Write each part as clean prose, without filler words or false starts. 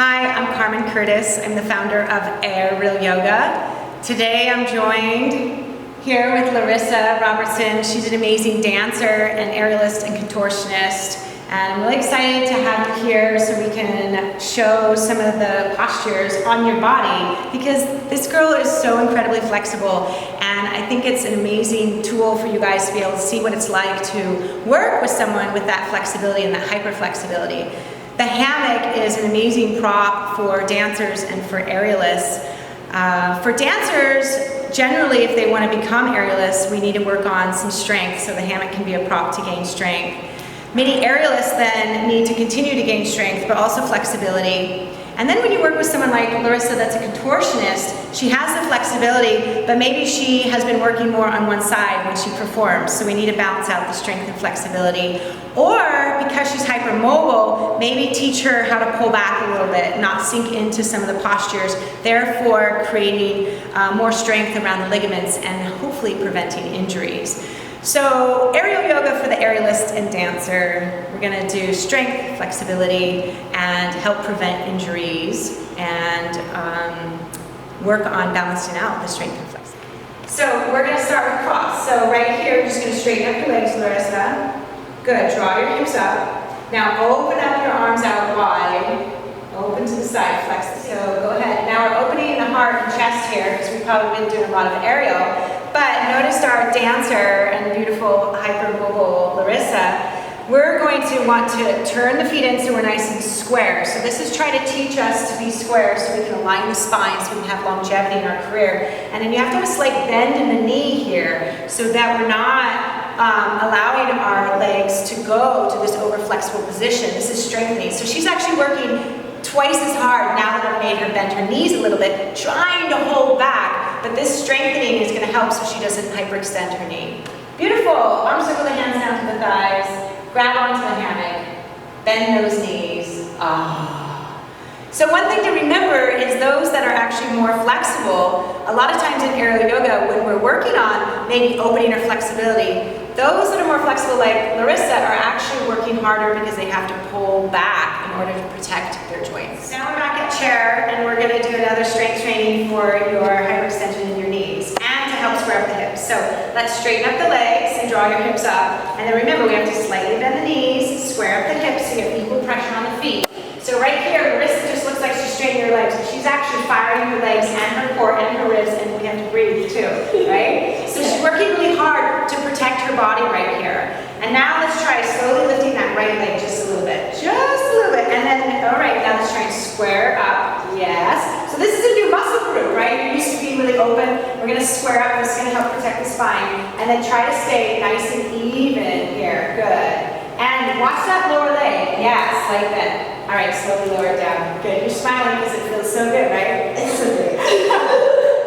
Hi, I'm Carmen Curtis. I'm the founder of Aerial Yoga. Today I'm joined here with Larissa Robertson. She's an amazing dancer and aerialist and contortionist. And I'm really excited to have you here so we can show some of the postures on your body, because this girl is so incredibly flexible, and I think it's an amazing tool for you guys to be able to see what it's like to work with someone with that flexibility and that hyper flexibility. The hammock is an amazing prop for dancers and for aerialists. For dancers, generally if they want to become aerialists, we need to work on some strength, so the hammock can be a prop to gain strength. Many aerialists then need to continue to gain strength, but also flexibility. And then when you work with someone like Larissa that's a contortionist, she has the flexibility, but maybe she has been working more on one side when she performs, so we need to balance out the strength and flexibility. Or because she's hypermobile, maybe teach her how to pull back a little bit, not sink into some of the postures, therefore creating more strength around the ligaments and hopefully preventing injuries. So aerial yoga for the aerialist and dancer. We're going to do strength, flexibility, and help prevent injuries, and work on balancing out the strength and flexibility. So we're going to start with cross. So right here, you're just going to straighten up your legs, Larissa. Good. Draw your hips up. Now open up your arms out wide. Open to the side. Flex the So go ahead. Now we're opening the heart and chest here, because we've probably been doing a lot of aerial. But notice our dancer and beautiful hypermobile Larissa, we're going to want to turn the feet in so we're nice and square. So this is trying to teach us to be square so we can align the spine so we can have longevity in our career. And then you have to have a slight bend in the knee here so that we're not allowing our legs to go to this over flexible position. This is strengthening. So she's actually working twice as hard now that I've made her bend her knees a little bit, trying to hold back, but this strengthening is going to help so she doesn't hyperextend her knee. Beautiful. Arms circle the hands down to the thighs, grab onto the hammock, bend those knees. So one thing to remember is those that are actually more flexible, a lot of times in aerial yoga when we're working on maybe opening or flexibility, those that are more flexible like Larissa are actually working harder because they have to pull back in order to protect their joints. Now we're back at chair, and we're going to do another strength training for your hyperextension in your knees and to help square up the hips. So let's straighten up the legs and draw your hips up. And then remember, we have to slightly bend the knees, square up the hips so you get equal pressure on the feet. So right here, Larissa just looks like she's straightening her legs. She's actually firing her legs and her core and her ribs, and we have to breathe too, right? So she's working really hard to protect her body right here. And now let's try slowly lifting that right leg just a little bit. Just a little bit. And then, all right, now let's try and square up. Yes. So this is a new muscle group, right? You're used to being really open. We're going to square up. This is going to help protect the spine. And then try to stay nice and even here. Good. And watch that lower leg. Yes, like that. All right, slowly lower it down. Good. You're smiling because it feels so good, right? It's so good.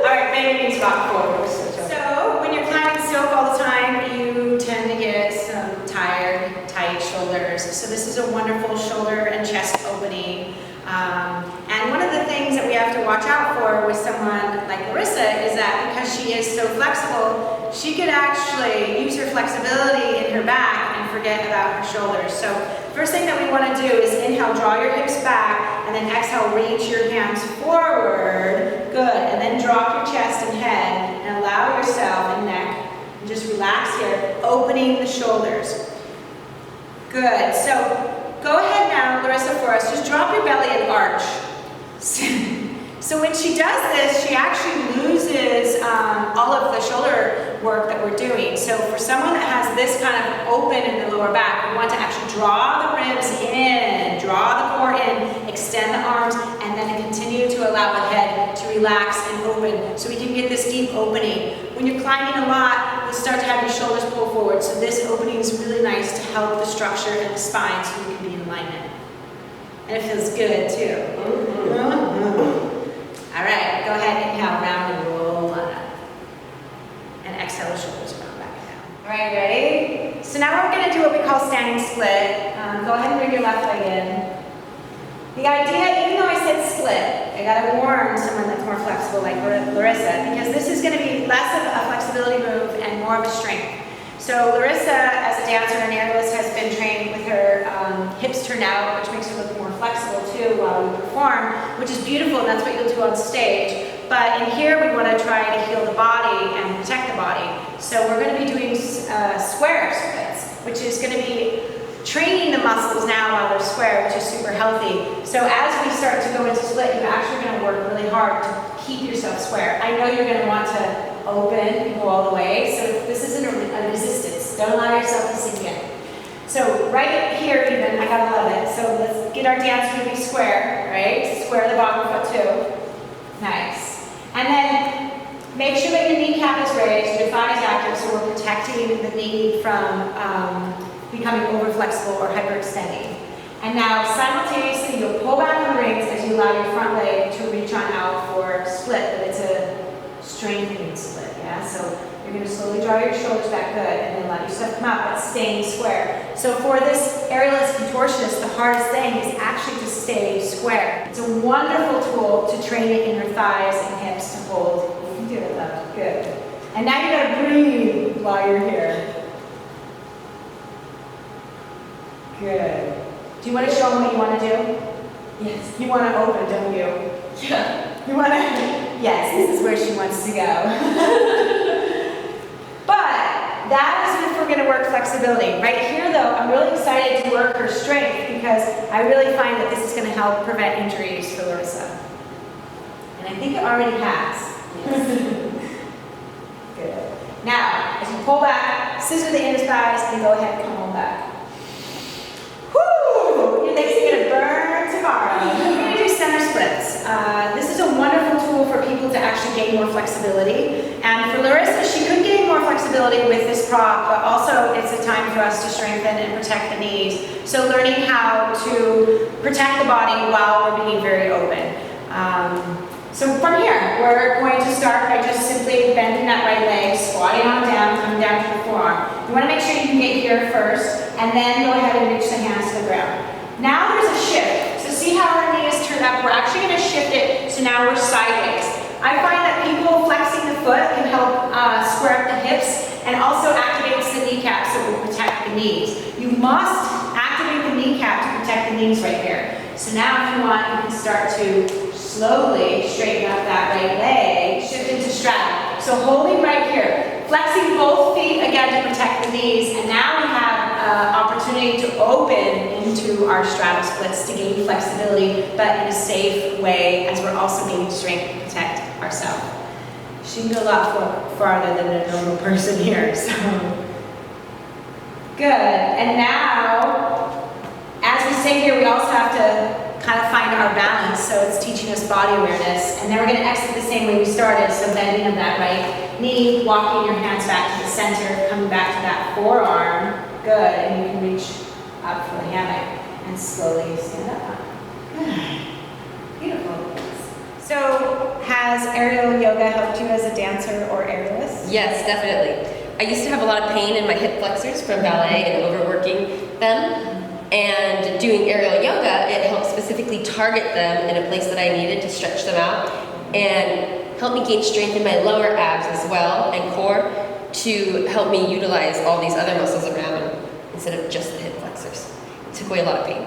All right, bend your knees, rock forward. So when you're climbing silk all the time, you tend to get some tired, tight shoulders. So this is a wonderful shoulder and chest opening. And one of the things that we have to watch out for with someone like Larissa is that because she is so flexible, she could actually use her flexibility in her back and forget about her shoulders. So first thing that we want to do is inhale, draw your hips back, and then exhale, reach your hands forward. Good. And then drop your chest and head and allow yourself and neck. And just relax here, opening the shoulders. Good. So go ahead now, Larissa, for us. Just drop your belly and arch. So when she does this, she actually loses all of the shoulder work that we're doing. So for someone that has this kind of open in the lower back, we want to actually draw the ribs in, draw the core in, extend the arms, and then continue to allow the head to relax and open so we can get this deep opening. When you're climbing a lot, you start to have your shoulders pull forward. So this opening is really nice to help the structure and the spine so you can be in alignment. And it feels good too. All right, go ahead, inhale, round and roll on up. And exhale, shoulders round back down. All right, ready? So now we're going to do what we call standing split. Go ahead and bring your left leg in. The idea, even though I said split, I got to warn someone that's more flexible like Larissa, because this is going to be less of a flexibility move and more of a strength. So Larissa, as a dancer and aerialist, has been trained with her hips turned out, which makes her look more flexible too. do while we perform, which is beautiful, and that's what you'll do on stage. But in here, we want to try to heal the body and protect the body. So we're going to be doing square splits, which is going to be training the muscles now while they're square, which is super healthy. So as we start to go into split, you're actually going to work really hard to keep yourself square. I know you're going to want to open and go all the way, so this isn't a resistance. Don't allow yourself to sink in. So right here even, I gotta love it. So let's get our dancer to be square, right? Square the bottom foot too. Nice. And then make sure that your kneecap is raised, your thigh is active, so we're protecting the knee from becoming over flexible or hyperextending. And now simultaneously you'll pull back on the reins as you allow your front leg to reach on out for split, but it's a strengthening split, yeah? So you're going to slowly draw your shoulders back good and then let yourself come out, but staying square. So for this aerialist contortionist, the hardest thing is actually to stay square. It's a wonderful tool to train the inner thighs and hips to hold. You can do it, love. Good. And now you got to breathe while you're here. Good. Do you want to show them what you want to do? Yes. You want to open, don't you? Yeah. You want to? Yes, this is where she wants to go. But that is if we're going to work flexibility. Right here, though, I'm really excited to work her strength because I really find that this is going to help prevent injuries for Larissa. And I think it already has. Yes. Good. Now, as you pull back, scissor the inner thighs, and go ahead and come on back. Your legs are going to burn tomorrow. We're going to do center splits. This is a wonderful tool for people to actually gain more flexibility. And for Larissa, she could gain more flexibility with this prop, but also it's a time for us to strengthen and protect the knees. So learning how to protect the body while we're being very open. So from here, we're going to start by just simply bending that right leg, squatting on down, coming down to the forearm. You want to make sure you can get here first, and then go ahead and reach the hands to the ground. Now there's a shift. So see how our knee is turned up? We're actually going to shift it, so now we're sideways. I find that people flexing the foot can help square up the hips, and also activates the kneecap so it will protect the knees. You must activate the kneecap to protect the knees right here. So now if you want, you can start to slowly straighten up that right leg, shift into straddle. So holding right here, flexing both feet again to protect the knees, and now we have opportunity to open into our straddle splits to gain flexibility, but in a safe way, as we're also gaining strength to protect ourselves. She can go a lot farther than a normal person here, so. Good, and now, as we stay here, we also have to kind of find our balance, so it's teaching us body awareness. And then we're going to exit the same way we started, so bending of that right knee, walking your hands back to the center, coming back to that forearm. Good, and you can reach up for the hammock and slowly stand up. Good. Beautiful. So has aerial yoga helped you as a dancer or aerialist? Yes, definitely. I used to have a lot of pain in my hip flexors from ballet and overworking them. And doing aerial yoga, it helped specifically target them in a place that I needed to stretch them out and help me gain strength in my lower abs as well and core to help me utilize all these other muscles around instead of just the hip flexors. It took away a lot of pain.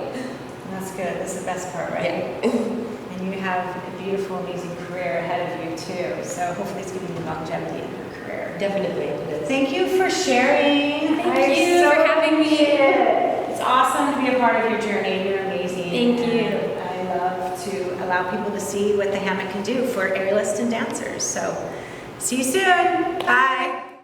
That's good. That's the best part, right? Yeah. And you have a beautiful, amazing career ahead of you too. So hopefully it's giving you longevity in your career. Definitely. Thank you for sharing. Thank you for having me. It's awesome to be a part of your journey. You're amazing. Thank you. And I love to allow people to see what the hammock can do for aerialists and dancers. So see you soon. Bye.